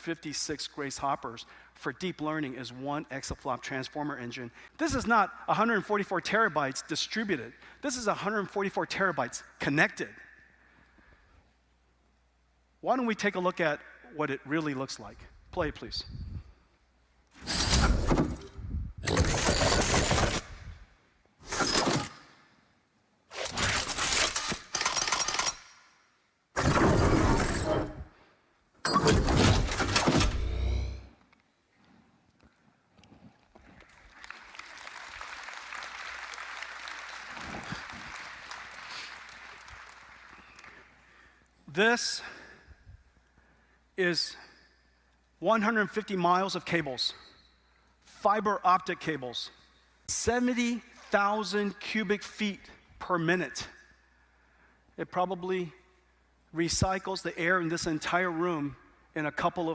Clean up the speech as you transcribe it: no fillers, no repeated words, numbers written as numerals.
56 Grace hoppers for deep learning is one ExaFLOP transformer engine. This is not 144 terabytes distributed. This is 144 terabytes connected. Why don't we take a look at what it really looks like? Play, please. This is 150 miles of cables, fiber optic cables, 70,000 cubic feet per minute. It probably recycles the air in this entire room in a couple of